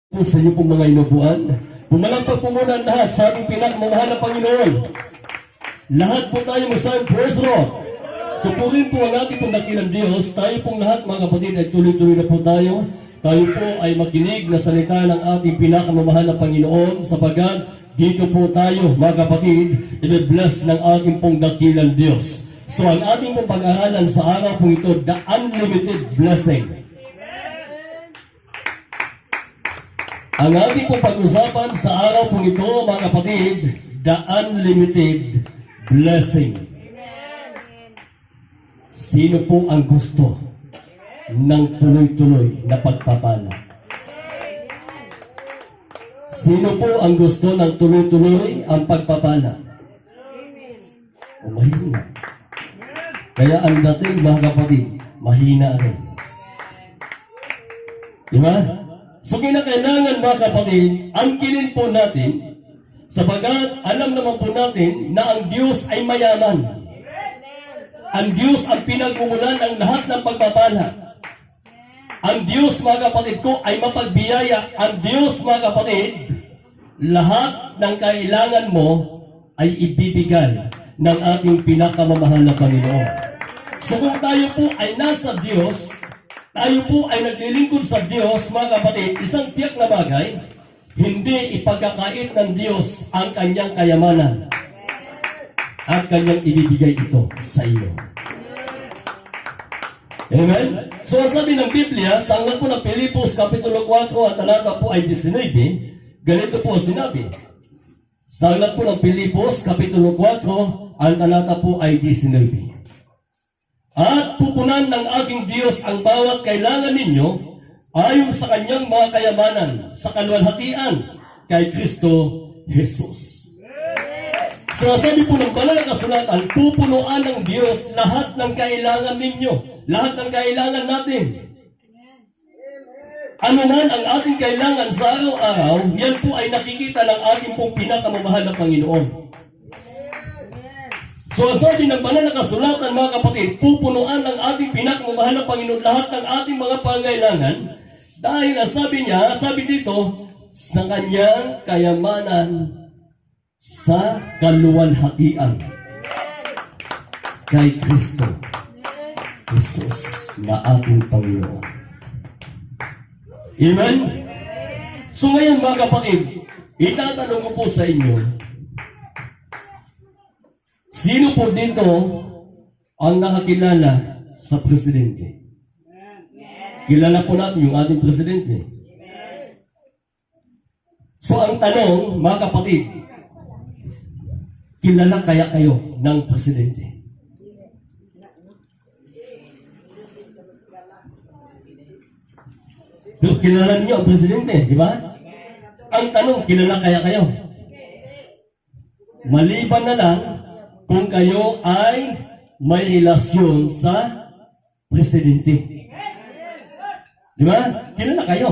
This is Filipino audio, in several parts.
po sa inyo pong mga inupuan. Pumalagpag po muna ang lahat sa ating pinakamamahal na Panginoon. Lahat po tayo masayang praise Lord. Supurin po ang ating pong dakilang Diyos. Tayo pong lahat mga kapatid ay tuloy-tuloy na po tayo. Tayo po ay makinig na salita ng ating pinakamamahal na Panginoon sapagat dito po tayo mga kapatid i-bless ng ating pong dakilang Diyos. So ang ating pong pag-aralan sa araw pong ito, the unlimited blessing. Ang ating pong pag-usapan sa araw pong ito, mga kapatid, the unlimited blessing. Sino po ang gusto ng tuloy-tuloy na pagpapala? Sino po ang gusto ng tuloy-tuloy ang pagpapala? O mahina. Kaya ang dating, mga kapatid, mahina rin. Diba? So kinakailangan mga kapatid, angkinin po natin, sapagat alam naman po natin na ang Diyos ay mayaman. Ang Diyos ang pinagmumulan ng lahat ng pagpapala. Ang Diyos mga kapatid ko ay mapagbiyaya. Ang Diyos mga kapatid, lahat ng kailangan mo ay ibibigay ng ating pinakamamahal na Panginoon. So kung tayo po ay nasa Diyos, tayo po ay naglilingkod sa Diyos, mga kapatid, isang tiyak na bagay, hindi ipagkakait ng Diyos ang kanyang kayamanan at kanyang ibibigay ito sa iyo. Amen? So ang sabi ng Biblia, sa aklat po ng Pilipos, Kapitulo 4, at talata po ay 19, ganito po sinabi. Sa aklat po ng Pilipos, Kapitulo 4, ang talata po ay 19. At pupunan ng aking Diyos ang bawat kailangan ninyo ayon sa kanyang mga kayamanan sa kaluwalhatian kay Kristo Jesus. So sabi po ng banal na kasulatan, pupunuan ng Diyos lahat ng kailangan ninyo, lahat ng kailangan natin. Ano man ang ating kailangan sa araw-araw, yan po ay nakikita ng ating pong pinakamamahal na Panginoon. So sabi ng banal na kasulatan, mga kapatid, pupunuan ng ating pinakamamahal na Panginoon lahat ng ating mga pangailangan dahil sabi niya, sabi dito, sa kanyang kayamanan sa kaluwalhatian kay Kristo Jesus na ating Panginoon. Amen? So ngayon mga kapatid, itatanong ko po sa inyo, sino po dito ang nakakilala sa presidente? Kilala po natin yung ating presidente. So ang tanong, mga kapatid, kilala kaya kayo ng presidente? Pero kilala niyo ang presidente, di ba? Ang tanong, kilala kaya kayo? Maliban na lang kung kayo ay may relasyon sa presidente. Di ba? Kilala kayo.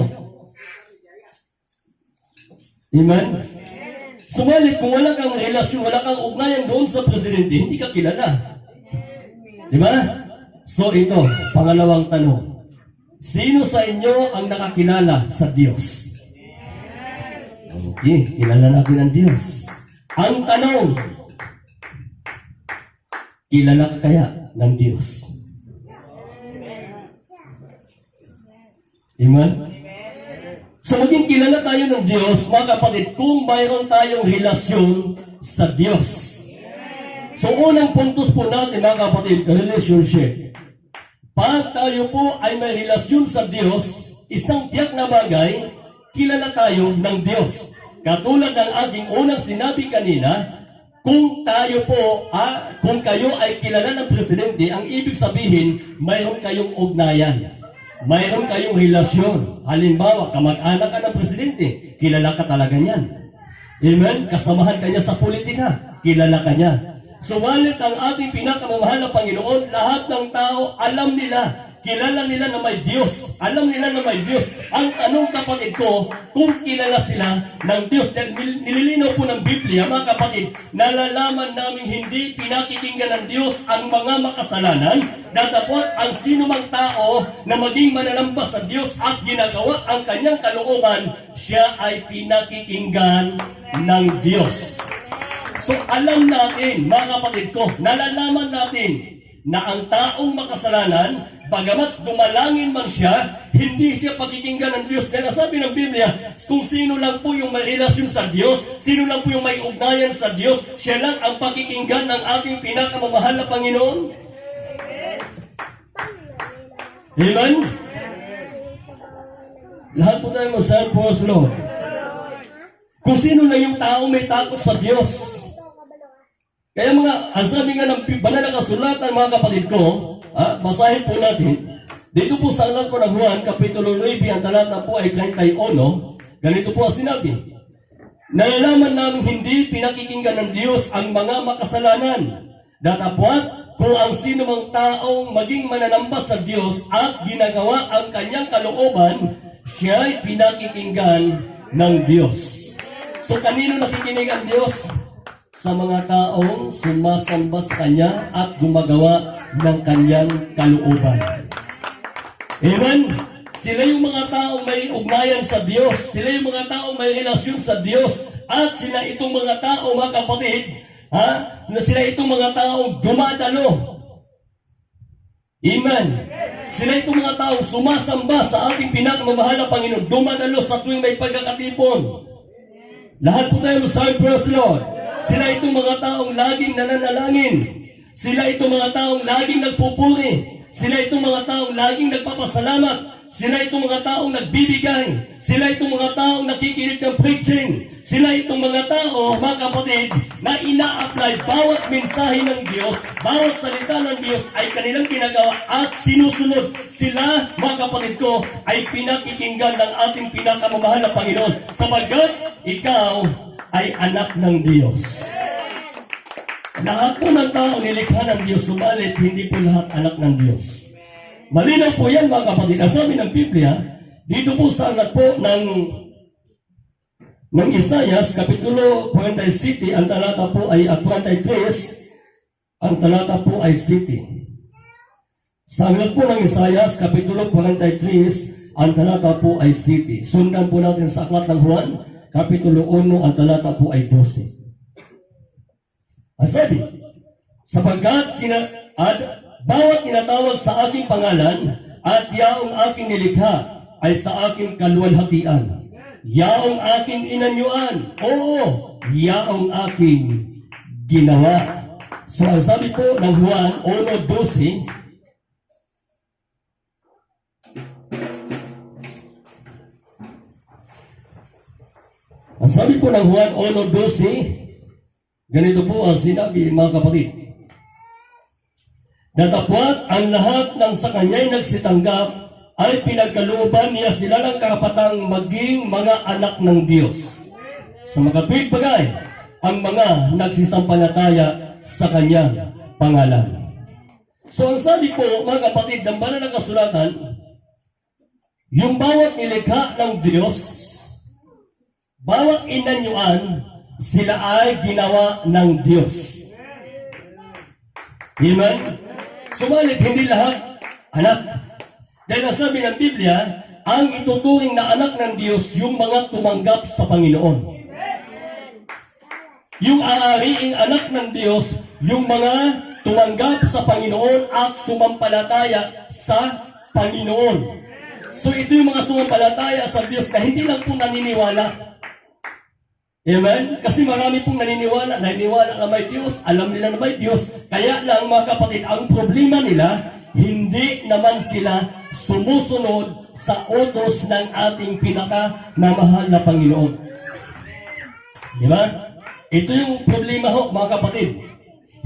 Amen? Sumalit, kung wala kang relasyon, wala kang ugnayan doon sa presidente, hindi ka kilala. Di ba? So ito, pangalawang tanong. Sino sa inyo ang nakakilala sa Diyos? Okay, kilala natin ang Diyos. Ang tanong, kilala ka kaya ng Diyos? Amen? So maging kilala tayo ng Diyos, mga kapatid, kung mayroon tayong relasyon sa Diyos. So unang puntos po natin, mga kapatid, relationship. Pag tayo po ay may relasyon sa Diyos, isang tiyak na bagay, kilala tayo ng Diyos. Katulad ng aking unang sinabi kanina, kung tayo po, kung kayo ay kilala ng presidente, ang ibig sabihin, mayroon kayong ugnayan. Mayroon kayong relasyon. Halimbawa, kamag-anak ka ng presidente, kilala ka talaga niyan. Amen? Kasamahan ka niya sa politika, kilala ka niya. Subalit ang ating pinakamamahal na Panginoon, lahat ng tao alam nila, kilala nila na may Diyos. Alam nila na may Diyos. Ang tanong, kapatid ko, kung kilala sila ng Diyos. Dahil nililinaw po ng Biblia, mga kapatid, nalalaman namin hindi pinakikinggan ng Diyos ang mga makasalanan. Datapot ang sinumang tao na maging mananamba sa Diyos at ginagawa ang kanyang kalooban, siya ay pinakikinggan ng Diyos. So alam natin, mga kapatid ko, nalalaman natin na ang taong makasalanan, bagamat dumalangin man siya, hindi siya pakikinggan ng Diyos. Dahil sabi ng Biblia, kung sino lang po yung may relasyon sa Diyos, sino lang po yung may ugnayan sa Diyos, siya lang ang pakikinggan ng ating pinakamamahal na Panginoon. Amen? Lahat po tayo mag-sign for us, Lord. Kung sino lang yung taong may takot sa Diyos. Kaya ang sabi nga ng banal na kasulatan, mga kapatid ko, basahin po natin, dito po sa aklat po ng Juan, Kapitulo 9, ang talata po ay 31, ganito po ang sinabi, nalalaman namin hindi pinakikinggan ng Diyos ang mga makasalanan. Datapwat, kung ang sino mang taong maging mananamba sa Diyos at ginagawa ang kanyang kalooban, siya ay pinakikinggan ng Diyos. So kanino nakikinig ang Diyos? Sa mga taong sumasamba sa Kanya at gumagawa ng Kanyang kalooban. Amen? Sila yung mga taong may ugnayan sa Diyos. Sila yung mga taong may relasyon sa Diyos. At sila itong mga tao, mga kapatid, sila itong mga taong dumadalo. Amen? Sila itong mga taong sumasamba sa ating pinakamamahal na Panginoon. Dumadalo sa tuwing may pagkakatipon. Lahat po tayo sa praise Lord. Sila itong mga taong laging nananalangin. Sila itong mga taong laging nagpupuri. Sila itong mga taong laging nagpapasalamat. Sila itong mga taong nagbibigay. Sila itong mga taong nakikinig ng preaching. Sila itong mga tao, mga kapatid, na ina-apply bawat mensahe ng Diyos, bawat salita ng Diyos ay kanilang ginagawa at sinusunod. Sila, mga kapatid ko, ay pinakikinggan ng ating pinakamamahal na Panginoon. Sapagkat ikaw ay anak ng Diyos. Lahat po ng tao nilikha ng Diyos, subalit hindi po lahat anak ng Diyos. Malinaw po yan, mga kapatid. Ang sabi ng Biblia, dito po sa aklat po ng Isaias, Kapitulo 47, ang talata po ay 43, ang talata po ay city. Sa aklat po ng Isaias, Kapitulo 43, ang talata po ay city. Sundan po natin sa aklat ng Juan, Kapitulo 1, ang talata po ay 12. Ang sabi, sapagkat bawat kinatawag sa aking pangalan at yaong aking nilikha ay sa aking kaluwalhatian. Yaong aking inanyuan, oo, yaong aking ginawa. So ang sabi po ng Juan 1:12, ang sabi po ng Juan 1:12, ganito po ang sinabi, mga kapatid. Datapwat ang lahat ng sa kanya'y nagsitanggap ay pinagkalooban niya sila ng karapatang maging mga anak ng Diyos. Sa makatwid bagay, ang mga nagsisampalataya sa kanyang pangalan. So ang sabi po, mga kapatid, ng banal na kasulatan, yung bawat nilikha ng Diyos, bawat inanyuan, sila ay ginawa ng Diyos. Amen? Subalit, hindi lahat anak. Dahil nasabi ng Biblia, ang ituturing na anak ng Diyos, yung mga tumanggap sa Panginoon. Yung aariing anak ng Diyos, yung mga tumanggap sa Panginoon at sumampalataya sa Panginoon. So ito yung mga sumampalataya sa Diyos na hindi lang po naniniwala. Amen? Kasi marami pong naniniwala na may Diyos, alam nila na may Diyos. Kaya lang, mga kapatid, ang problema nila, hindi naman sila sumusunod sa utos ng ating pinakamamahal na Panginoon. Di ba? Ito yung problema ho, mga kapatid.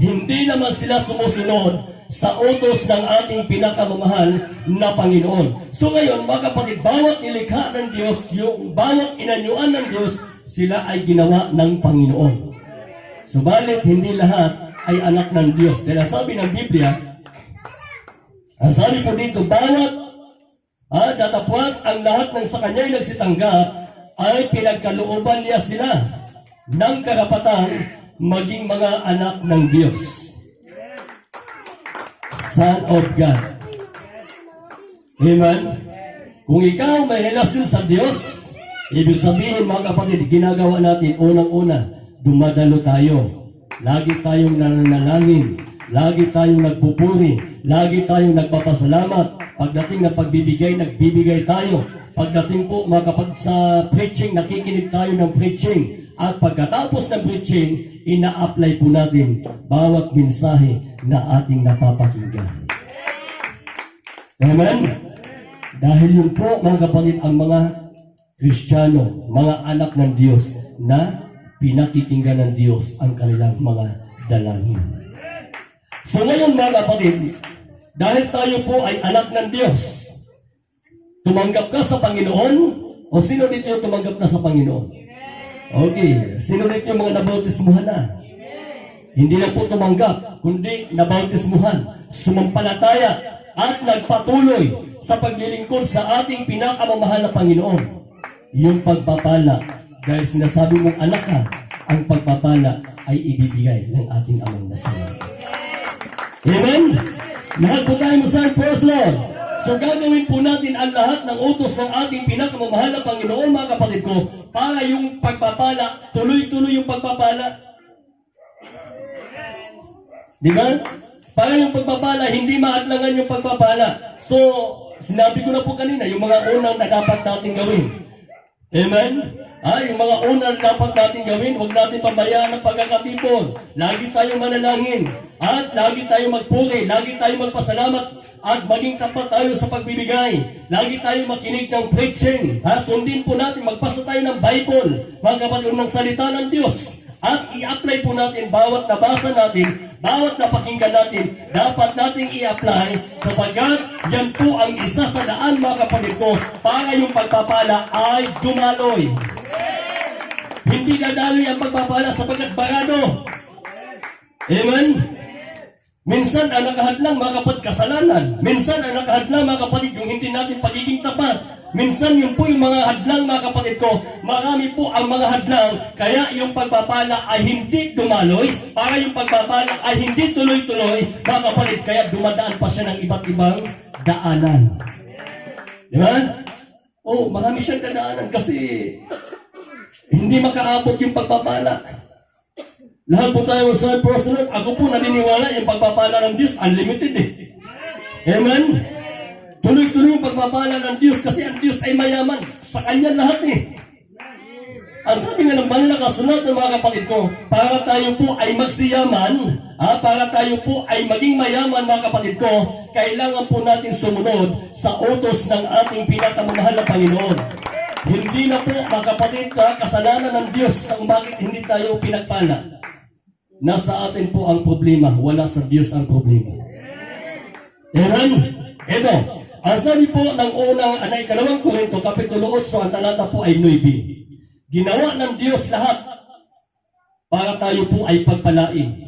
Hindi naman sila sumusunod sa utos ng ating pinakamamahal na Panginoon. So ngayon, mga kapatid, bawat nilikha ng Diyos, yung bawat inanyuan ng Diyos, sila ay ginawa ng Panginoon. Subalit, hindi lahat ay anak ng Diyos. Dahil sabi ng Biblia, Ang sabi po dito, bawat datapwat ang lahat ng sa kanya'y nagsitanggap ay pinagkalooban niya sila ng karapatang maging mga anak ng Diyos. Son of God. Amen? Kung ikaw may relasyon sa Diyos, ibig sabihin mga kapatid, ginagawa natin unang-una, dumadalo tayo. Lagi tayong nananalangin, lagi tayong nagpupuri, lagi tayong nagpapasalamat. Pagdating ng pagbibigay, nagbibigay tayo. Pagdating po mga kapatid sa preaching, nakikinig tayo ng preaching. At pagkatapos ng preaching, ina-apply po natin bawat mensahe na ating napapakinggan. Amen? Dahil yun po mga kapatid ang mga Kristiyano, mga anak ng Diyos na pinakikinggan ng Diyos ang kanilang mga dalangin. So ngayon mga kapatid, dahil tayo po ay anak ng Diyos, tumanggap ka sa Panginoon o sino dito yung tumanggap na sa Panginoon? Okay, sino dito yung mga nabautismuhan na? Hindi lang po tumanggap, kundi nabautismuhan, sumampalataya at nagpatuloy sa paglilingkod sa ating pinakamamahal na Panginoon. Yung pagpapala, dahil sinasabi mong anak ka, ang pagpapala ay ibibigay ng ating amang nasalan. Amen? Lahat po tayo masal, praise Lord. So gagawin po natin ang lahat ng utos ng ating pinakamamahal na Panginoon, mga kapatid ko, para yung pagpapala, tuloy-tuloy yung pagpapala. Di ba? Para yung pagpapala, hindi maatlangan yung pagpapala. So, sinabi ko na po kanina, yung mga unang na dapat natin gawin. Amen? Yung mga unang dapat natin gawin, huwag natin pabayaan ang pagkakatipon. Lagi tayong manalangin. At lagi tayong magpuri. Lagi tayong magpasalamat. At maging tapat tayo sa pagbibigay. Lagi tayong makinig ng preaching. Sundin po natin, magbasa tayo ng Bible. Mga kapatid, ng salita ng Diyos. At i-apply po natin bawat nabasa natin, bawat napakinggan natin, dapat nating i-apply sapagkat yan po ang isa sa daan mga kapatid ko para yung pagpapala ay dumaloy. Hindi dadaloy ang pagpapala sapagkat barado. Amen? Minsan ang nakahadlang mga kapatid kasalanan. Minsan ang nakahadlang mga kapatid yung hindi natin pagiging tapat. Minsan yun po yung mga hadlang mga kapatid ko. Marami po ang mga hadlang. Kaya yung pagpapala ay hindi dumaloy. Para yung pagpapala ay hindi tuloy-tuloy mga kapatid. Kaya dumadaan pa siya ng iba't ibang daanan. Di ba? Marami siyang dadaanan kasi hindi makaabot yung pagpapala. Lahat po tayo sa personal. Ako po naniniwala yung pagpapala ng Diyos unlimited eh. Amen? Tuloy-tuloy yung pagpapala ng Diyos kasi ang Diyos ay mayaman. Sa Kanya lahat eh. Ang sabi nga ng banal na kasunod ng mga kapatid ko, para tayo po ay magsiyaman, para tayo po ay maging mayaman mga kapatid ko, kailangan po natin sumunod sa utos ng ating pinakamamahal na Panginoon. Hindi na po mga kapatid kasalanan ng Diyos kung bakit hindi tayo pinagpala. Nasa atin po ang problema, wala sa Diyos ang problema. Amen? Ito, ang sabi po ng unang, ikalawang Korinto, Kapitulo 8, ang talata po ay 9. Ginawa ng Diyos lahat para tayo po ay pagpalain.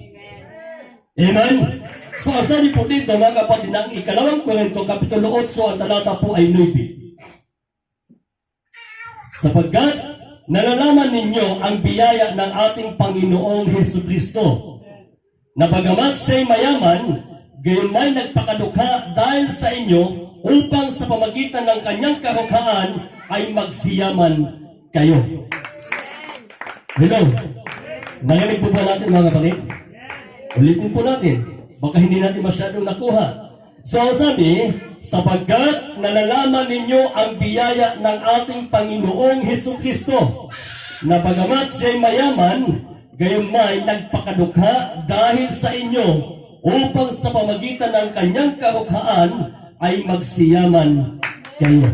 Amen? So, ang sabi po dito, mga kapatid, ng ikalawang Korinto, Kapitulo 8, ang talata po ay 9. Sapagkat nalalaman ninyo ang biyaya ng ating Panginoong Hesukristo, na bagamat siya'y mayaman, gayon may nagpakadukha dahil sa inyo upang sa pamagitan ng kanyang karukhaan ay magsiyaman kayo. Hello? Narinig po ba natin mga kapatid? Ulitin po natin. Baka hindi natin masyadong nakuha. So ang sabi, sapagkat nalalaman ninyo ang biyaya ng ating Panginoong Hesukristo, na bagamat siya'y mayaman, gayon may nagpakadukha dahil sa inyo, upang sa pamagitan ng kanyang karukhaan ay magsiyaman kayo.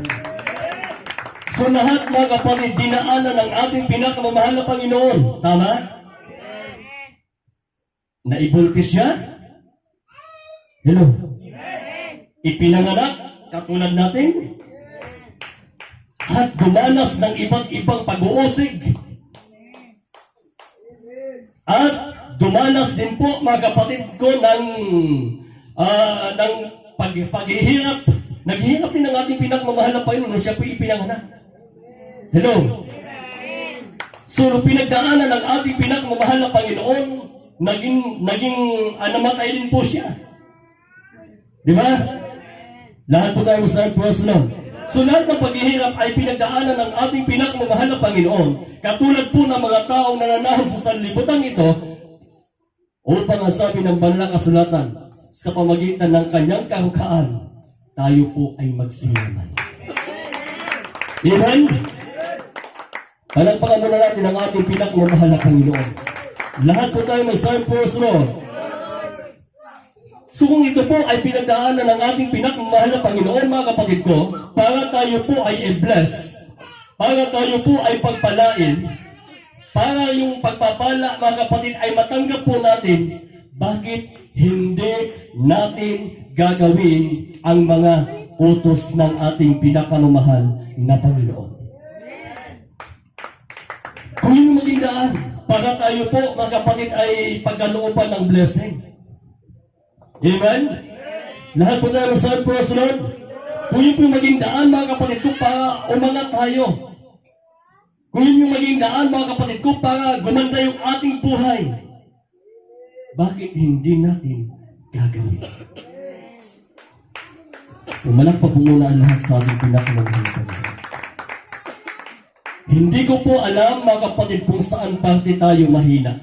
So lahat mga kapatid, dinaanan ng ating pinakamamahal na Panginoon. Tama? Naibultis siya? Hello? Ipinanganak, katulad natin, at dumanas ng iba't ibang pag-uusig. At dumanas din po, mga kapatid ko, ng paghihirap, naghihirap din ang ating pinagmamahal na Panginoon nung siya po ipinanganak. Hello? So, nung pinagdaanan ng ating pinagmamahal na Panginoon, naging namatay din po siya. Di ba? Lahat po tayo sa personal. So, lahat ng paghihirap ay pinagdaanan ng ating pinagmamahal na Panginoon. Katulad po ng mga taong nananahon sa sanlibutan ito, upang ang sabi ng banal na kasulatan, sa pamagitan ng kanyang karukaan, tayo po ay magsiyaman. Amen? Palagpakan muna natin ang ating pinagmamahal na Panginoon. Lahat po tayo mag-sign first, Lord. So kung ito po ay pinagdaanan ng ating pinagmamahal na Panginoon, mga kapatid ko, para tayo po ay i-bless, para tayo po ay pagpalain, para yung pagpapala, mga kapatid, ay matanggap po natin, bakit hindi natin gagawin ang mga utos ng ating pinakamamahal na Panginoon? Kung yun maging daan, para tayo po, mga kapatid, ay pagkalooban ng blessing. Amen? Lahat po tayo sa first, Lord. Kung yun po yung maging daan, mga kapatid ko, para umangat tayo. Kung yun yung maging daan, mga kapatid ko, para gumanda yung ating buhay, bakit hindi natin gagawin? Pumalakpak po muna ang lahat sa ating pinakamamahal na Panginoon. Hindi ko po alam, mga kapatid, kung saan parte tayo mahina.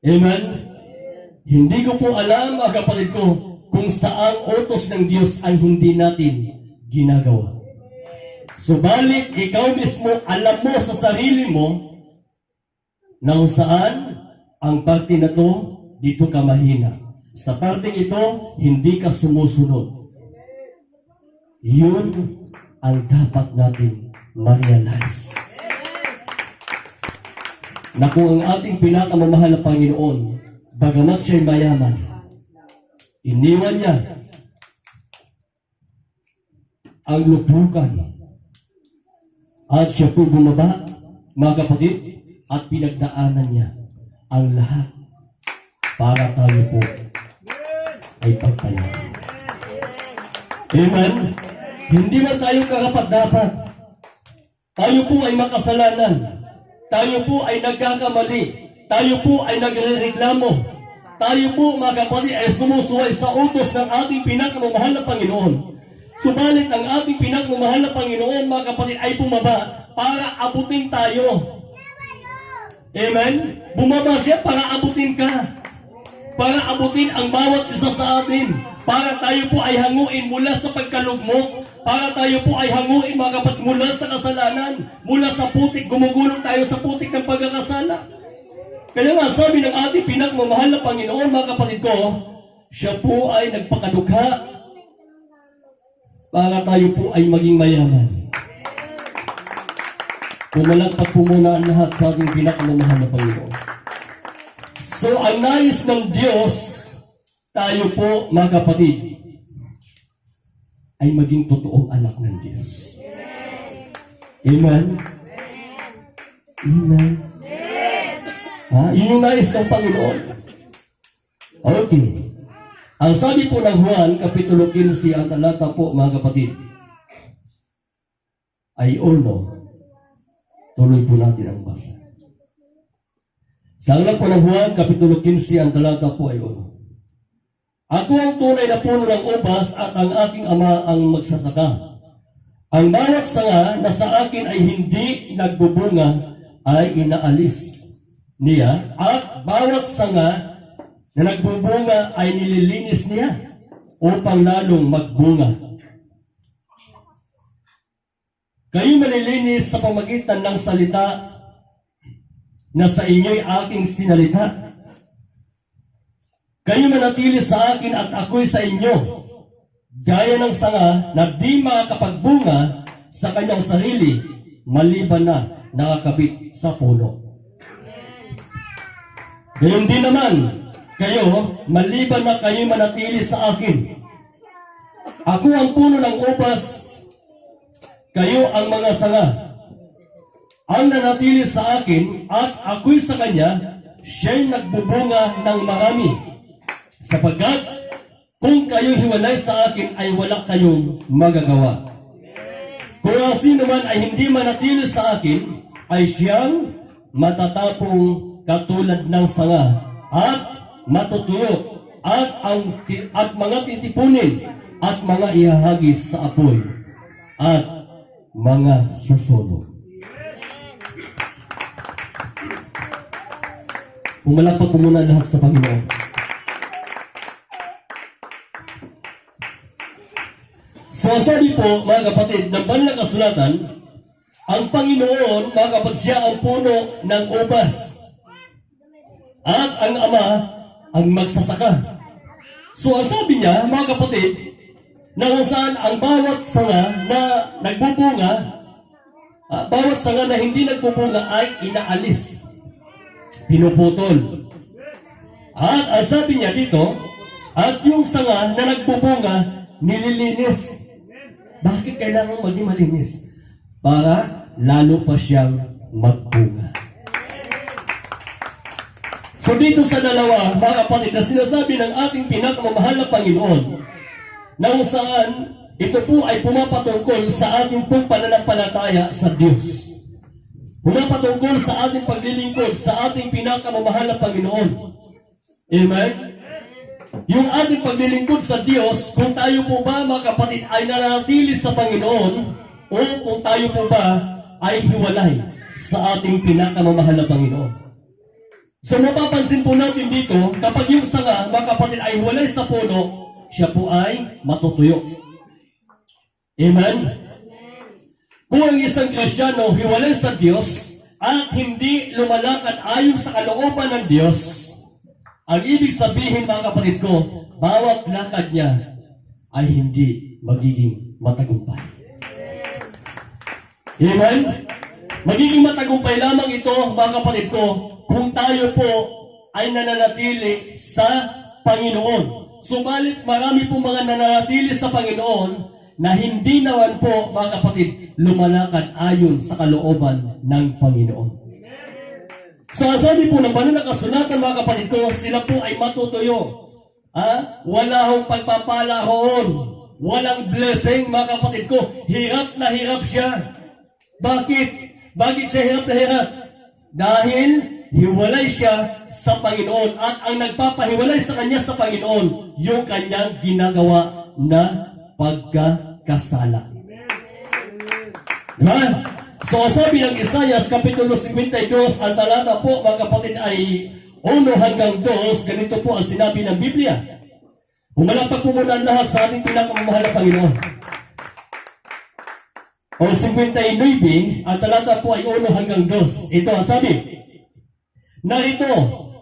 Amen? Hindi ko po alam, mga kapatid ko, kung saan utos ng Diyos ay hindi natin ginagawa. Subalit, ikaw mismo, alam mo sa sarili mo na kung saan ang parte na to, dito ka mahina. Sa parte ito, hindi ka sumusunod. Yun ang dapat natin ma-realize. Na kung ang ating pinakamamahal na Panginoon, bagamat siya'y mayaman, iniwan niya ang lupukan at siya po bumaba, mga kapatid, at pinagdaanan niya ang lahat para tayo po ay pagpalain. Amen? Hindi man tayo karapat-dapat. Tayo po ay makasalanan. Tayo po ay nagkakamali. Tayo po ay nagrereklamo. Tayo po, mga kapatid, ay sumusuway sa utos ng ating pinakamamahal na Panginoon. Subalit ang ating pinagmamahal na Panginoon, mga kapatid, ay bumaba para abutin tayo. Amen? Bumaba siya para abutin ka. Para abutin ang bawat isa sa atin. Para tayo po ay hanguin mula sa pagkalugmok. Para tayo po ay hanguin, mga kapatid, mula sa kasalanan. Mula sa putik, gumugulong tayo sa putik ng pagkakasala. Kaya nga, sabi ng ating pinagmamahal na Panginoon, mga kapatid ko, siya po ay nagpakadukha para tayo po ay maging mayaman. Pumalagpak po muna ang lahat sa ating pinakamamahal na Panginoon. So, ang nais ng Diyos, tayo po, mga kapatid, ay maging totoong anak ng Diyos. Amen? Amen? Yun yung nais ng Panginoon. Okay. Ang sabi po ng Juan, Kapitulo 15, ang talata po, mga kapatid, ay uno. Tuloy po natin ang basa. Sa aklat po ng Juan, Kapitulo 15, ang talata po ay uno. Ako ang tunay na puno ng ubas at ang aking ama ang magsasaka. Ang bawat sanga na sa akin ay hindi nagbubunga ay inaalis niya, at bawat sanga na nagbubunga ay nililinis niya upang lalong magbunga. Kayo malilinis sa pamagitan ng salita na sa inyo'y aking sinalita. Kayo manatili sa akin at ako'y sa inyo, gaya ng sanga na di makakapagbunga sa kanyang sarili, maliban na nakakabit sa puno. Gayon din naman, kayo, maliban na kayo manatili sa akin. Ako ang puno ng ubas, kayo ang mga sanga. Ang nanatili sa akin at ako'y sa kanya, siya'y nagbubunga ng marami. Sapagkat Kung kayo hiwalay sa akin, ay wala kayong magagawa. Kung ang sino man ay hindi manatili sa akin, ay siyang matatapong katulad ng sanga at matutuyo at mga titipunin at mga ihahagis sa apoy at mga susunog. Pumalakpak po muna lahat sa Panginoon. So sabi po, mga kapatid, ng banal na kasulatan, ang Panginoon, mga kapatid, siya ang puno ng ubas. At ang Ama, ang magsasaka. So ang sabi niya, mga kapatid, na kung saan ang bawat sanga na nagbubunga, bawat sanga na hindi nagbubunga ay inaalis. Pinuputol. At ang sabi niya dito, at yung sanga na nagbubunga, nililinis. Bakit kailangan maging malinis? Para lalo pa siyang magbunga. So dito sa dalawa, mga kapatid, na sinasabi ng ating pinakamamahal na Panginoon, na kung saan ito po ay pumapatungkol sa ating pong pananampalataya sa Diyos. Pumapatungkol sa ating paglilingkod sa ating pinakamamahal na Panginoon. Amen? Yung ating paglilingkod sa Diyos, kung tayo po ba, mga kapatid, ay nanatili sa Panginoon, o kung tayo po ba ay hiwalay sa ating pinakamamahal na Panginoon. So mapapansin po natin dito, kapag yung sanga, mga kapatid, ay hiwalay sa puno, siya po ay matutuyo. Amen? Kung ang isang Kristiyano hiwalay sa Diyos at hindi lumalakad ayon sa kalooban ng Diyos, ang ibig sabihin, mga kapatid ko, bawat lakad niya ay hindi magiging matagumpay. Amen? Magiging matagumpay lamang ito, mga kapatid ko, kung tayo po ay nananatili sa Panginoon. Subalit marami po mga nananatili sa Panginoon na hindi naman po, mga kapatid, lumalakad ayon sa kalooban ng Panginoon. So, sabi po ng banal na kasulatan, mga kapatid ko, sila po ay matutuyo. Wala hong pagpapala hoon. Walang blessing, mga kapatid ko. Hirap na hirap siya. Bakit? Bakit siya hirap na hirap? Dahil hiwalay siya sa Panginoon. At ang nagpapahiwalay sa kanya sa Panginoon, yung kanyang ginagawa na pagkakasala. Diba? So, sabi ng Isaiah, Kapitulo 52, ang talata po, mga kapatid, ay 1 hanggang 2, ganito po ang sinabi ng Biblia. Pumalakpak po muna ang lahat sa ating pinakamamahal na Panginoon. O 59, ang talata po ay 1 hanggang 2. Ito ang sabi, narito,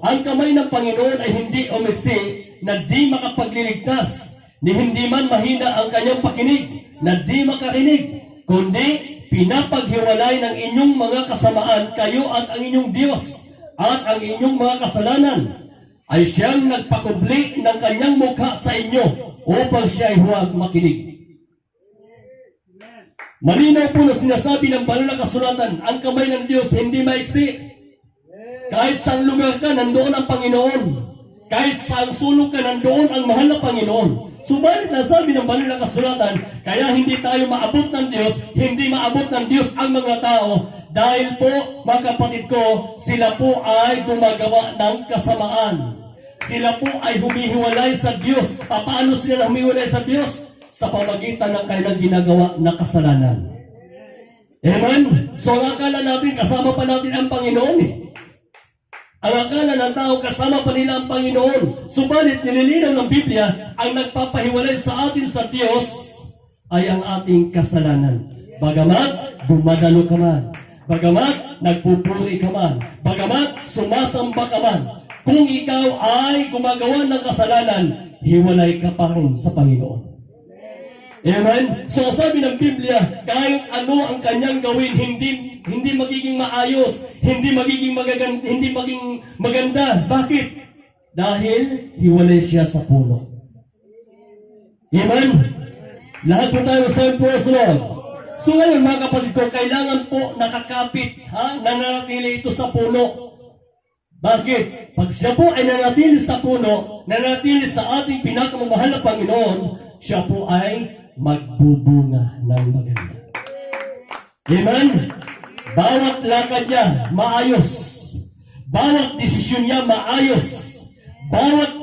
ang kamay ng Panginoon ay hindi umiksi na di makapagliligtas, ni hindi man mahina ang kanyang pakinig, na di makarinig, kundi pinapaghiwalay ng inyong mga kasamaan, kayo at ang inyong Diyos, at ang inyong mga kasalanan, ay siyang nagpakubli ng kanyang mukha sa inyo, upang siya ay huwag makinig. Malinaw po na sinasabi ng banal na kasulatan, ang kamay ng Diyos hindi maiksi. Kahit saan lugar ka, nandoon ang Panginoon. Kahit saan sulok ka, nandoon ang mahal na Panginoon. Subalit nasabi ng banal na kasulatan, kaya hindi tayo maabot ng Diyos, hindi maabot ng Diyos ang mga tao, dahil po, mga kapatid ko, sila po ay gumagawa ng kasamaan. Sila po ay humihiwalay sa Diyos. Paano sila humihiwalay sa Diyos? Sa pamagitan ng kanilang ginagawa na kasalanan. Amen? So ang akala natin, kasama pa natin ang Panginoon eh. Ang akala ng tao, kasama pa nila ang Panginoon. Subalit, nililinaw ng Biblia, ang nagpapahiwalay sa atin sa Diyos ay ang ating kasalanan. Bagamat, dumadalo ka man. Bagamat, nagpupuri ka man. Bagamat, sumasamba ka man. Kung ikaw ay gumagawa ng kasalanan, hiwalay ka pa rin sa Panginoon. Amen? So sabi ng Biblia, kahit ano ang kanyang gawin, hindi magiging maayos, hindi magiging maganda. Bakit? Dahil hiwalay siya sa puno. Amen? Lahat po tayo sa praise Lord. So ngayon, mga kapatid ko, kailangan po nakakapit, nananatili ito sa puno. Bakit? Pag siya po ay nanatili sa puno, nanatili sa ating pinakamamahal na Panginoon, siya po ay magbubunga ng maganda. Amen? Bawat lakad niya, maayos. Bawat desisyon niya, maayos. Bawat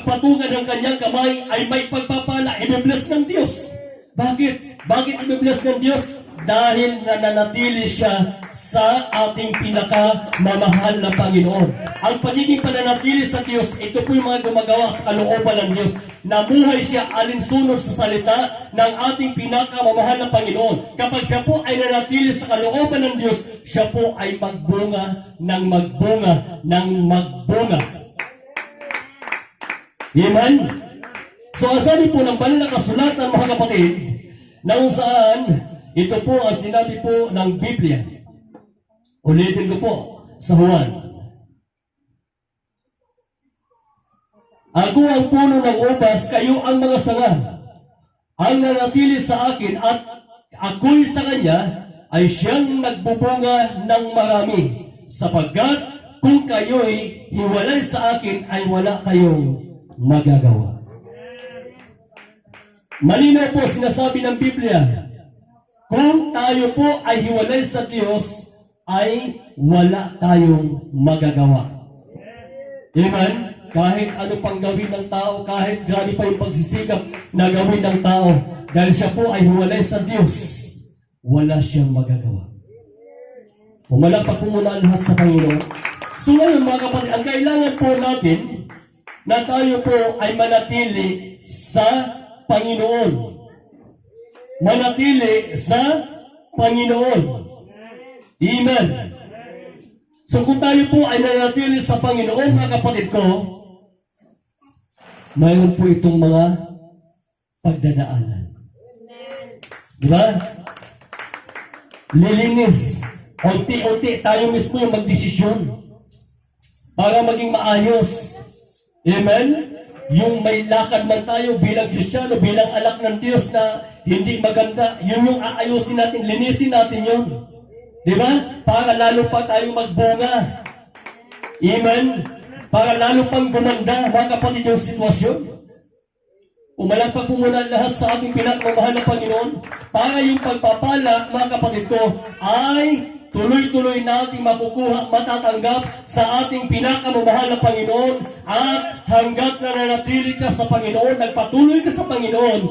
pagpatungan ng kanyang kamay ay may pagpapala, i-bless ng Diyos. Bakit? Bakit i-bless ng Diyos? Dahil nananatili siya sa ating pinakamamahal na Panginoon. Ang pagiging pananatili sa Diyos, ito po yung mga gumagawa sa kalooban ng Diyos. Nabuhay siya alinsunod sa salita ng ating pinakamamahal na Panginoon. Kapag siya po ay nanatili sa kalooban ng Diyos, siya po ay magbunga ng magbunga ng magbunga. Amen? So, ang sabi po ng banal na kasulatan, mga kapatid, na kung saan ito po ang sinabi po ng Biblia. Ulitin ko po sa Juan. Ako ang puno ng ubas, kayo ang mga sanga. Ang nanatili sa akin at ako'y sa kanya, ay siyang nagbubunga ng marami. Sapagkat kung kayo'y hiwalay sa akin, ay wala kayong magagawa. Malinaw po sinasabi ng Biblia, kung tayo po ay hiwalay sa Diyos, ay wala tayong magagawa. Amen? Kahit ano pang gawin ng tao, kahit grabe pa yung pagsisikap na gawin ng tao, dahil siya po ay hiwalay sa Diyos, wala siyang magagawa. Pumalakpak po muna lahat sa Panginoon. So ngayon mga kapatid, ang kailangan po natin na tayo po ay manatili sa Panginoon. Manatili sa Panginoon. Amen. So kung tayo po ay nanatili sa Panginoon, mga kapatid ko, mayroon po itong mga pagdadaanan. Di ba? Lilinis. Unti-unti tayo mismo yung magdesisyon para maging maayos. Amen? Yung may lakad man tayo bilang Kristiyano, bilang anak ng Diyos na hindi maganda, yun yung aayusin natin, linisin natin yun. Di ba? Para lalo pa tayo magbunga. Amen? Para lalo pang gumanda, mga kapatid, yung sitwasyon. Umalakpak po muna lahat sa ating pinakamamahal na Panginoon para yung pagpapala, mga kapatid ko, ay tuloy-tuloy nating makukuha, matatanggap sa ating pinakamamahal na Panginoon at hanggat na nanatili ka sa Panginoon, nagpatuloy ka sa Panginoon,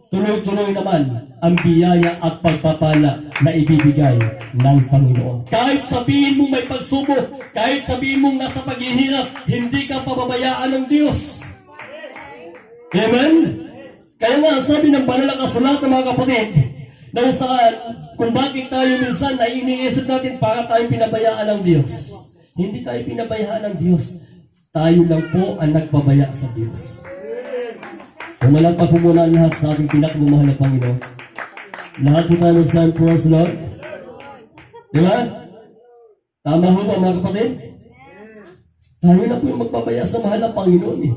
tuloy-tuloy naman ang biyaya at pagpapala na ibibigay ng Panginoon. Kahit sabihin mong may pagsubok, kahit sabihin mong nasa paghihirap, hindi ka pababayaan ng Diyos. Amen? Kaya nga, sabi ng banal na kasulatan, mga kapatid, na saan, kung bakit tayo minsan ay iniisip natin para tayo pinabayaan ng Diyos. Hindi tayo pinabayaan ng Diyos. Tayo lang po ang nagpabaya sa Diyos. Umalakpak po muna lahat sa ating pinakamamahal na Panginoon. Lahat po tayo sa praise Lord. Di ba? Tama ho ba, mga kapatid? Tayo na po yung magpabaya sa mahal ng Panginoon eh.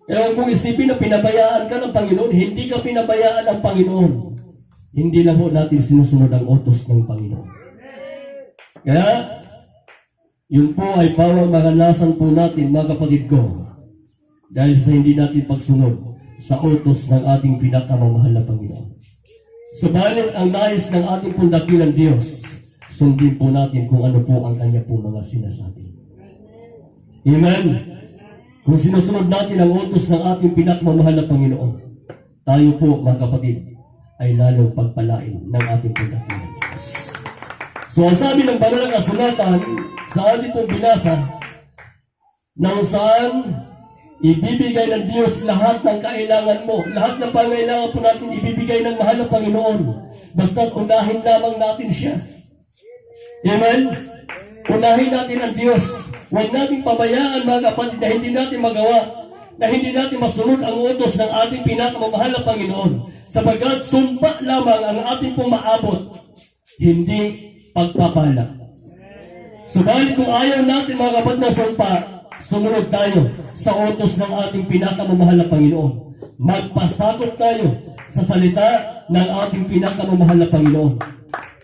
Kaya kung isipin na pinabayaan ka ng Panginoon, hindi ka pinabayaan ng Panginoon. Hindi lang po natin sinusunod ang utos ng Panginoon. Kaya, yun po ay bawang maranasan po natin, mga kapatid ko, dahil sa hindi natin pagsunod sa utos ng ating pinakamamahal na Panginoon. Subalit ang nais ng ating pong dakilang Diyos, sundin po natin kung ano po ang kanya po mga sinasabi. Amen? Kung sinusunod natin ang utos ng ating pinakamamahal na Panginoon, tayo po, mga kapatid, ay lalong pagpalain ng ating pagdakilang Diyos. So, ang sabi ng banal na kasulatan sa ating pong binasa, nang saan ibibigay ng Diyos lahat ng kailangan mo, lahat ng pangailangan po natin ibibigay ng mahal na Panginoon. Basta unahin lamang natin siya. Amen? Unahin natin ang Diyos. Huwag nating pabayaan, mga kapatid, na hindi natin magawa, na hindi natin masunod ang utos ng ating pinakamamahal na Panginoon. Sapagkat sumpa lamang ang ating pong maabot, hindi pagpapala. Subalit kung ayaw natin, mga kapatid, na sumpa, sumunod tayo sa utos ng ating pinakamamahal na Panginoon. Magpasakop tayo sa salita ng ating pinakamamahal na Panginoon.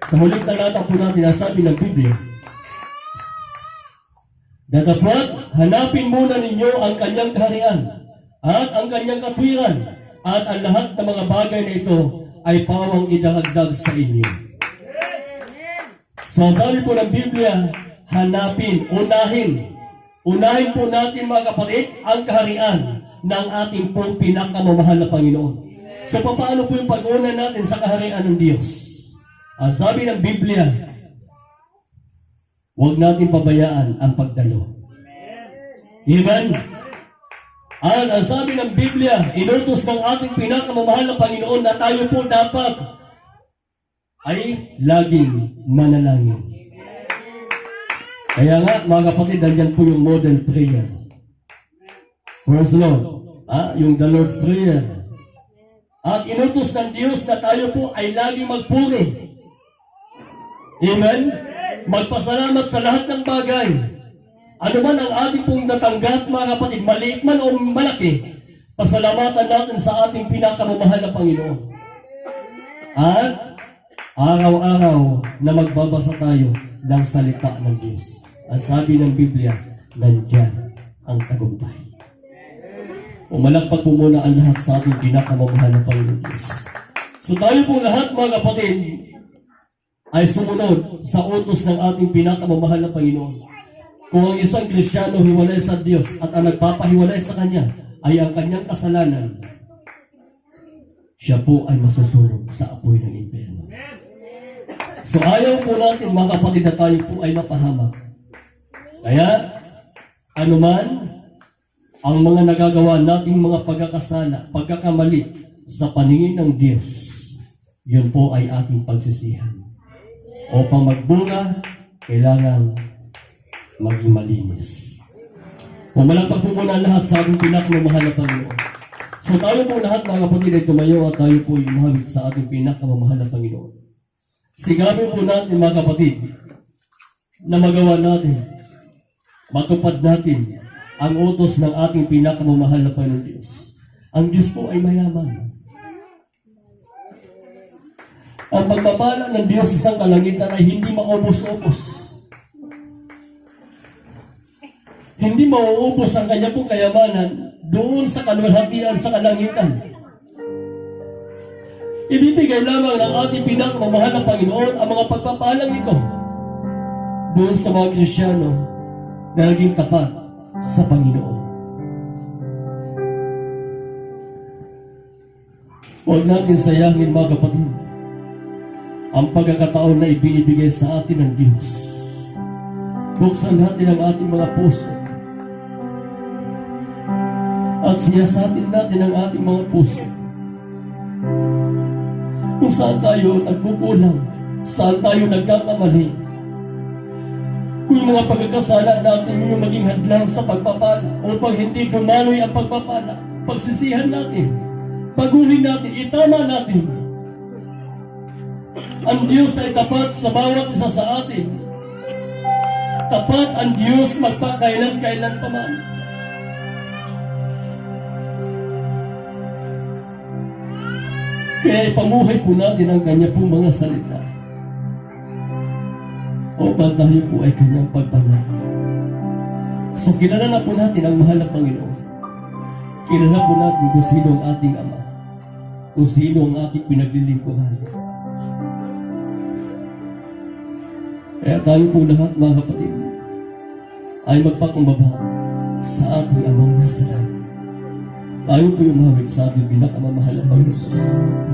Sa huling talata po natin, nasabi ng Biblia, Dapat hanapin muna ninyo ang kanyang kaharian at ang kanyang katwiran at ang lahat ng mga bagay na ito ay pawang idahagdag sa inyo. So ang sabi po ng Biblia, hanapin, unahin. Unahin po natin mga kapatid ang kaharian ng ating pong pinakamamahal na Panginoon. So paano po yung pag-una natin sa kaharian ng Diyos? Ang sabi ng Biblia, huwag natin pabayaan ang pagdalo. Amen? At ang sabi ng Biblia, inutos ng ating pinakamamahal na Panginoon na tayo po dapat ay laging manalangin. Kaya nga, mga kapatid, andyan po yung model prayer. Praise the Lord. Yung the Lord's Prayer. At inutos ng Diyos na tayo po ay laging magpuri. Amen? Magpasalamat sa lahat ng bagay. Ano man ang ating pong natanggap, mga kapatid, maliit man o malaki, pasalamatan natin sa ating pinakamamahal na Panginoon. At araw-araw na magbabasa tayo ng salita ng Diyos. Ang sabi ng Biblia, nandyan ang tagumpay. Umalakpak po muna ang lahat sa ating pinakamamahal na Panginoon Diyos. So tayo po lahat, mga kapatid, ay sumunod sa utos ng ating pinakamamahal na Panginoon. Kung ang isang Kristiyano hiwalay sa Diyos at ang nagpapahiwalay sa Kanya ay ang kanyang kasalanan, siya po ay masusunog sa apoy ng impyerno. So ayaw po natin mga kapatid na tayo po ay mapahamak. Kaya, anuman ang mga nagagawa nating mga pagkakasala, pagkakamali sa paningin ng Diyos, yun po ay ating pagsisihan. Upang magbunga, kailangan maging malinis. Pumalakpak po muna lahat sa ating pinakamamahal na Panginoon. So tayo po lahat mga kapatid ay tumayo at tayo po umawit sa ating pinakamamahal na Panginoon. Sigapin po natin mga kapatid na magawa natin, matupad natin ang utos ng ating pinakamamahal na Panginoon Diyos. Ang Diyos po ay mayaman. Ang pagpapala ng Diyos sa isang kalangitan ay hindi maubos-ubos. Hindi mauubos ang kanya pong kayamanan doon sa kaluwalhatian sa kalangitan. Ibibigay lamang ng ating pinakamamahal na Panginoon ang mga pagpapalang ito doon sa mga Kristiyano na naging tapat sa Panginoon. Huwag natin sayangin mga kapatid ang pagkakataon na ibinibigay sa atin ng Diyos. Buksan natin ang ating mga puso at siyasatin natin ang ating mga puso. Kung saan tayo nagkukulang, saan tayo nagkakamali. Kung yung mga pagkakasala natin yung maging hadlang sa pagpapala upang hindi dumaloy ang pagpapala, pagsisihan natin, paguhin natin, itama natin. Ang Diyos ay tapat sa bawat isa sa atin. Tapat ang Diyos magpakailan-kailan pa man. Kaya ipamuhay po natin ang kanya pong mga salita. Upang tayo po ay kanyang pagpanal. So kilala na po natin ang mahal na Panginoon. Kilala po natin kung sino ang ating Ama. Kung sino ang ating pinaglilingkuran. Kaya tayo po lahat mga kapatid ay magpakumbaba sa ating Amang nasa langit. Tayo po yung umawit sa ating pinakamamahal na Panginoon.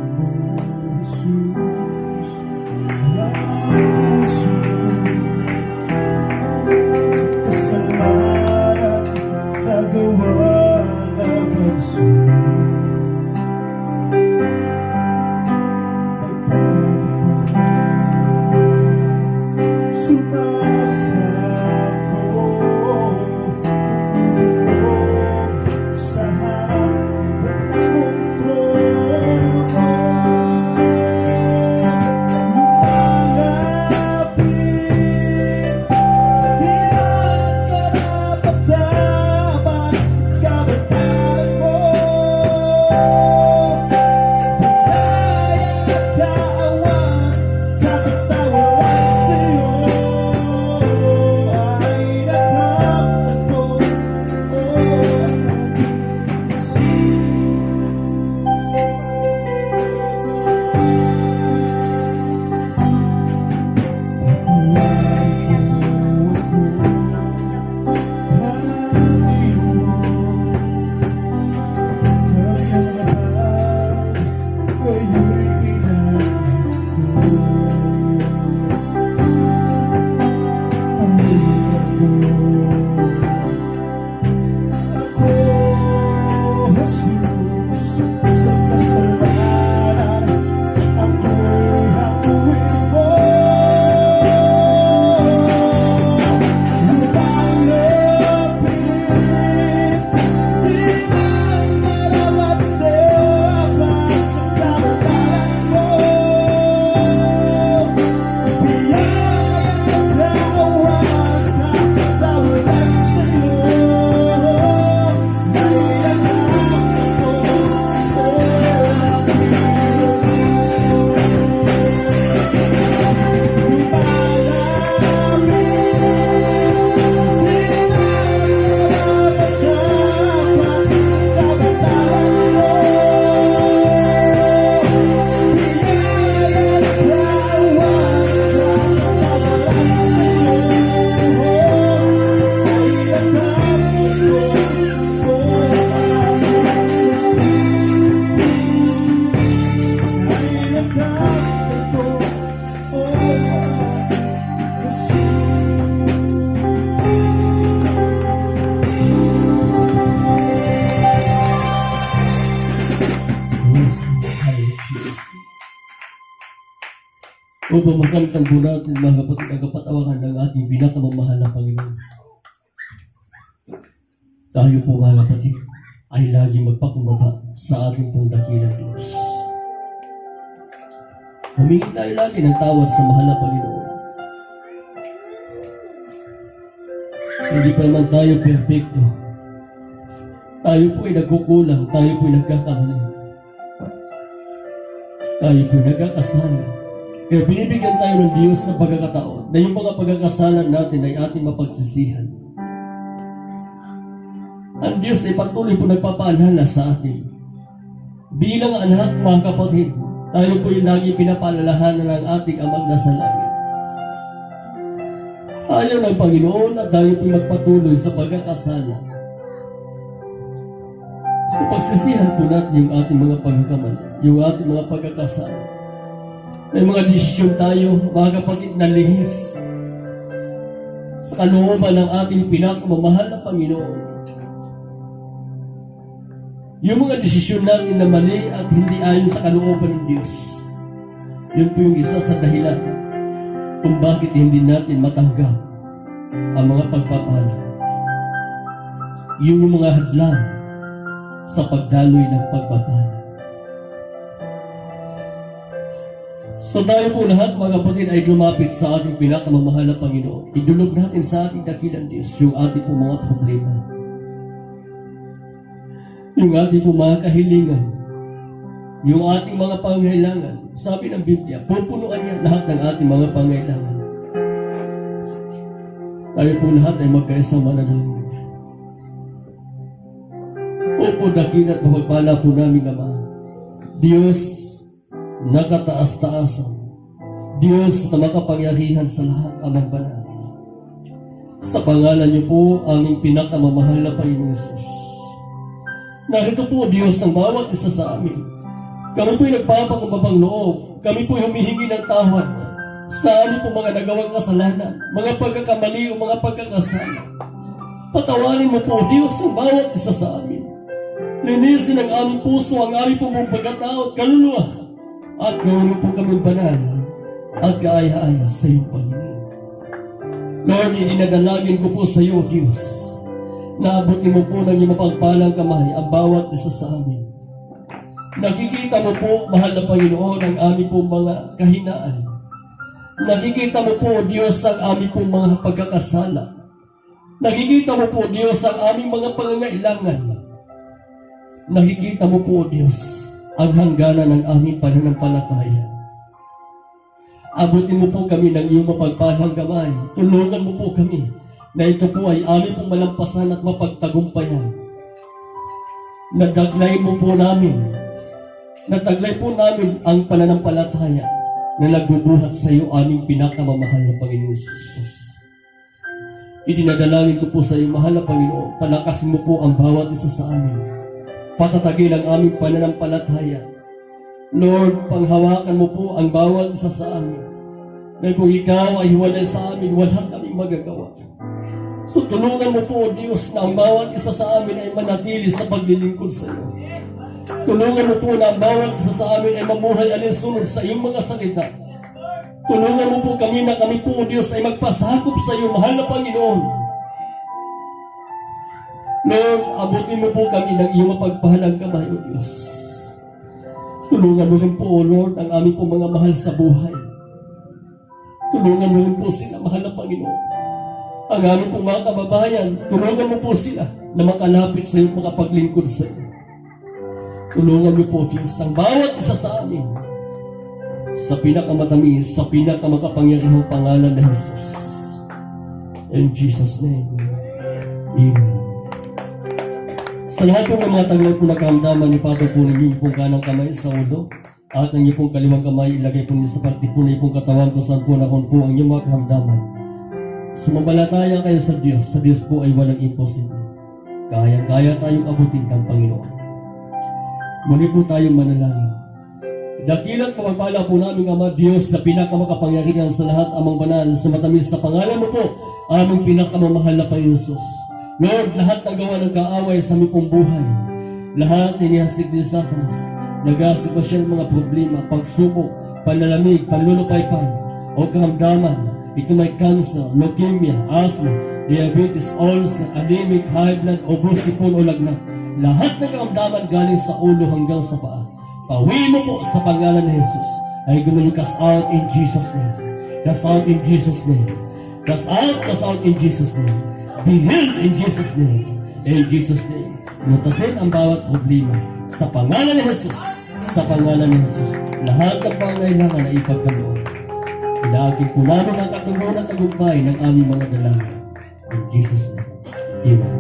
Mapamakantang po natin mga kapatid ang kapatawakan ng ating pinakamamahal na Panginoon. Tayo po mga kapatid ay lagi magpakumbaba sa ating pong dakilang Diyos. Humingi tayo lagi ng tawad sa mahal na Panginoon. Hindi pa naman tayo perfecto. Tayo po ay nagkukulang, tayo po ay nagkakamali. Tayo po ay nagkakasala. Kaya binibigyan tayo ng Diyos ng pagkakataon na yung mga pagkakasalan natin ay ating mapagsisihan. Ang Diyos ay patuloy po nagpapaalala sa atin. Bilang anak, mga kapatid, tayo po yung lagi pinapaalalahanan ng ating Amang nasa langit. Ayaw ng Panginoon na tayo po magpatuloy sa pagkakasala. Sa pagsisihan po natin yung ating mga pagkakamali, yung ating mga pagkakasala. May mga desisyon tayo, mga kapatid, na lihis sa kalooban ng ating pinakamamahal na Panginoon. Yung mga desisyon natin na mali at hindi ayon sa kalooban ng Diyos, yun po yung isa sa dahilan kung bakit hindi natin matanggap ang mga pagpapala. Yung mga hadlang sa pagdaloy ng pagpapala. So tayo po lahat mga kapatid ay lumapit sa ating pinakamamahal na Panginoon. Idulog natin sa ating dakilang Diyos yung ating po mga problema. Yung ating po mga kahilingan. Yung ating mga pangailangan. Sabi ng Biblia, pupunuan niya lahat ng ating mga pangailangan. Tayo po lahat ay magkaisang mananangin. Opo, dakilat mapagpala po namin Ama. Diyos nakataas-taasan. Diyos na makapangyarihan sa lahat, Amang Banal. Sa pangalan niyo po, aming pinakamamahal na Panginoon Jesus. Narito po, Diyos, ang bawat isa sa amin. Kami po'y nagpapakumbabang loob. Kami po'y humihingi ng tawad sa amin po mga nagawang kasalanan, mga pagkakamali o mga pagkakasala. Patawarin mo po, Diyos, ang bawat isa sa amin. Linisin ang aming puso, ang aming pong pagkatao at kaluluwa. At gawin mo po kami banal at kaaya-aya sa iyong Panginoon. Lord, idinadalangin ko po sa iyo, Diyos, na abutin mo po ng iyong mapagpalang kamay ang bawat isa sa amin. Nakikita mo po, mahal na Panginoon, ang aming pong mga kahinaan. Nakikita mo po, Diyos, ang aming pong mga pagkakasala. Nakikita mo po, Diyos, ang aming mga pangangailangan. Nakikita mo po, Diyos, ang hangganan ng aming pananampalataya. Abutin mo po kami ng iyong mapagpalang kamay. Tulungan mo po kami na ito po ay aming pong malampasan at mapagtagumpayan. Nataglay mo po namin. Nataglay po namin ang pananampalataya na nagbubuhat sa iyo aming pinakamamahal na Panginoon Jesus. Idinadalangin ko po sa iyo, mahal na Panginoon, palakasin mo po ang bawat isa sa amin. Patatagin ang aming pananampalataya. Lord, panghawakan mo po ang bawat isa sa amin. Dahil kung ikaw ay hiwalay sa amin, wala kaming magagawa. So tulungan mo po, Diyos, na ang bawat isa sa amin ay manatili sa paglilingkod sa iyo. Tulungan mo po na ang bawat isa sa amin ay mamuhay alinsunod sa iyong mga salita. Tulungan mo po kami na kami po, Diyos, ay magpasakop sa iyo, mahal na Panginoon. Lord, abutin mo po kami ng iyong mapagpahalang kamay, O Diyos. Tulungan mo rin po, O Lord, ang aming po mga mahal sa buhay. Tulungan mo rin po sila, mahal na Panginoon. Ang aming po mga kababayan, tulungan mo po sila na makalapit sa iyo, makapaglingkod sa iyo. Tulungan mo po, Diyos, ang bawat isa sa amin sa pinakamatamis, sa pinakamakapangyarihang pangalan na Jesus. In Jesus' name, Amen. Sa lahat po ng mga taglay po nakahamdaman, ipatong po ninyo yung pong kanang kamay sa ulo at ang inyong pong kaliwang kamay ilagay po ninyo sa parte po na yung pong katawan kung saan po nakon po ang inyong mga kahamdaman. Sumampalataya kayo sa Diyos po ay walang imposible. Kaya-kaya tayong abutin ng Panginoon. Muli po tayong manalangin. Dakilat pagpapala po namin, Ama Diyos, na pinakamakapangyarihan sa lahat, Amang Banal, sa matamis sa pangalan mo po, aming pinakamamahal na Panginoon Jesus. Lord, lahat na gawa ng kaaway sa aming pong buhay, lahat inihasig ni Satanas, nag-aasik pa siya ng mga problema, pagsubok, panlalamig, panlulupaypay, o karamdaman. Ito may cancer, leukemia, asthma, diabetes, ulcer, anemic, high blood, ubo, sipon o lagnat. Lahat ng karamdaman galing sa ulo hanggang sa paa. Pauwi mo po sa pangalan ni Jesus. Ay gumuli, cast out in Jesus' name. Cast out in Jesus' name. Cast out in Jesus' name. Be healed in Jesus' name. In Jesus' name. Lutasin ang bawat problema. Sa pangalan ni Jesus. Sa pangalan ni Jesus. Lahat ng pangailangan na ipagkaloob. Inaagin po namin ang katunguhan at tagumpay ng aming mga dalangin. In Jesus' name. Amen.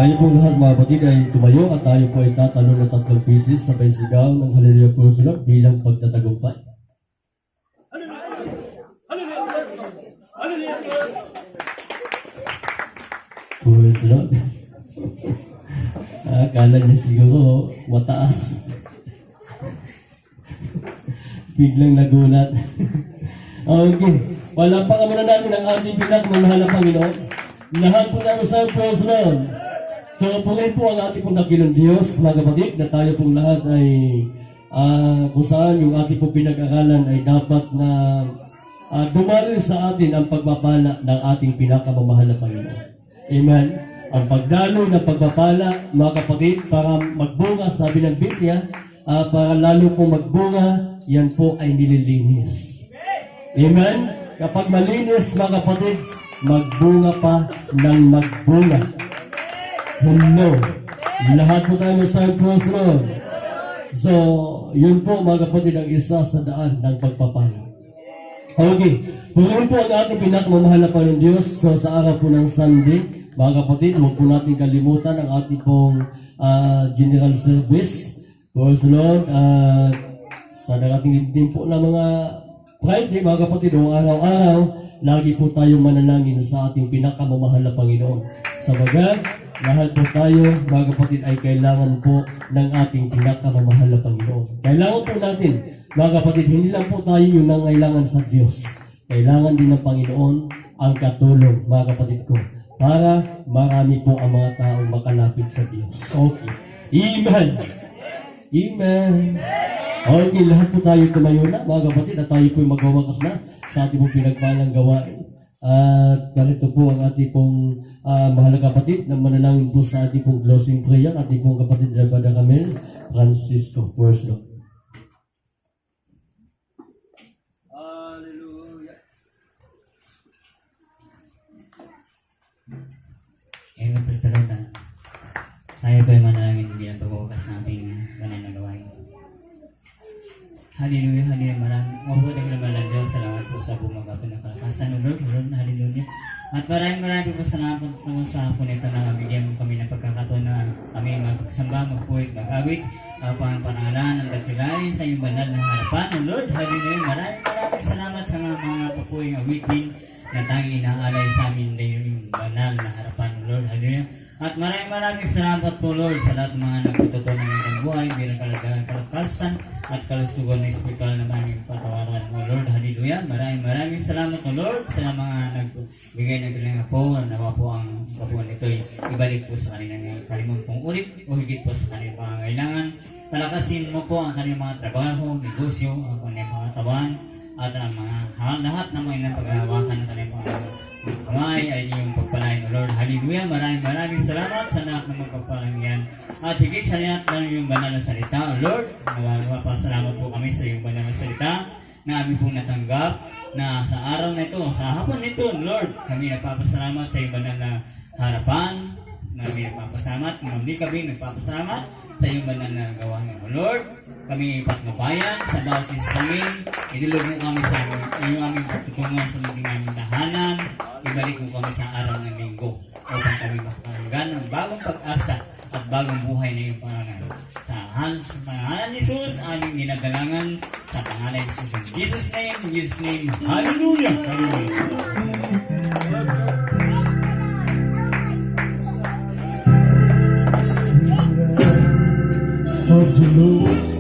Ayun po lahat mga kapatid ay tumayo at tayo po ay tatalo ng 3 pieces sabay sigaw ng Hallelujah Praise the Lord bilang pagtatagumpay. Praise the Lord. Akala niya siguro mataas. Biglang nagulat. Okay. Palapakan muna natin ang ating pinagmamahal na Panginoon. Lahat po namin sa praise the Lord. So, pugay po ang ating pong dakilang Diyos, mga kapatid, na tayo pong lahat ay kung saan yung ating pong pinag-aralan ay dapat na dumarin sa atin ang pagpapala ng ating pinakamamahal na Panginoon. Amen. Ang pagdaloy ng pagpapala, mga kapatid, para magbunga, sabi ng Biblia, para lalo pong magbunga, yan po ay nililinis. Amen. Kapag malinis, mga kapatid, magbunga pa ng magbunga. Hello. Lahat po tayo sa crossroad. So, yun po mga kapatid ang isa sa daan ng pagpapala. Okay. Pagkaroon po ang ating pinakamamahal na Panginoon Diyos. So, sa araw po ng Sunday, mga kapatid, huwag po natin kalimutan ang ating pong general service. Praise the Lord. Sa darating din po na mga Friday, mga kapatid, o araw-araw, lagi po tayong manalangin sa ating pinakamamahal na Panginoon. Sabagat, lahat po tayo, mga kapatid, ay kailangan po ng ating pinakamamahal na Panginoon. Kailangan po natin, mga kapatid, hindi lang po tayo yung nangailangan sa Diyos. Kailangan din ng Panginoon ang katulong, mga kapatid ko, para marami po ang mga taong makalapit sa Diyos. Okay. Amen. Amen. Okay, lahat po tayo tumayo na, mga kapatid, at tayo po magwawakas na sa ating pong pinagpalang gawain. At narito po ang ating pong mahal na kapatid na manalangin po sa ating pong closing prayer, ating pong kapatid na Brother Camel Francisco. Praise the Lord. Hallelujah. Amen, praise the Lord. Tayo po ay manalangin bilang pagwawakas nating banal na gawain. Hallelujah, hallelujah, mabuting naman ng Diyos. Salamat po sa bumagapon ng kalakasan. Lord, hallelujah. At maraming po salamat po sa hapon ito na bigyan mo kami ng pagkakataon na kami magsamba, magpuwit, mag-awit, pangalan ng dakilain sa iyong banal na harapan. Lord, hallelujah, maraming salamat sa mga papuwing awitin na tanging inaalay sa amin na yung banal na harapan. Lord, hallelujah. At maraming salamat po, Lord, sa lahat ng mga nagtututunan ng buhay bilang kalakasan at kalustugan ng espiritual na aming patawaran. O Lord, hallelujah. Maraming salamat, O Lord, sa mga nagbigay ng kanilang apo. Nawa po ang kapuan nito ay ibalik po sa kanilang kalimuntong ulit o higit po sa kanilang pangangailangan. Palakasin mo po ang kanilang mga trabaho, negosyo, ang kanilang mga tawan, at ang mga lahat ng mga paghahawakan ng kanilang mga kamay ay iyong pagpalain, O Lord. Hallelujah. Maraming salamat sa lahat ng mga pagpalang yan. At higit sa lahat ng iyong banal na salita, O Lord. Napasalamat po kami sa iyong banal na salita na aming pong natanggap na sa araw na ito, sa hapon nito, Lord. Kami nagpapasalamat sa iyong banal na harapan. Kami nagpapasalamat. Muli kami nagpapasalamat sa iyong banal na gawain, O Lord. Kami patnubayan sa bawat isa namin. Idulog mo kami sa iyong aming pagtutungan sa maging aming tahanan. Ibalik mo kami sa araw ng linggo upang kami makakanggan ng bagong pag-asa at bagong buhay na iyong pangalan. Sa pangalan ni Jesus, aming dinadalangan sa pangalan ni Jesus. In Jesus' name, hallelujah! Hallelujah!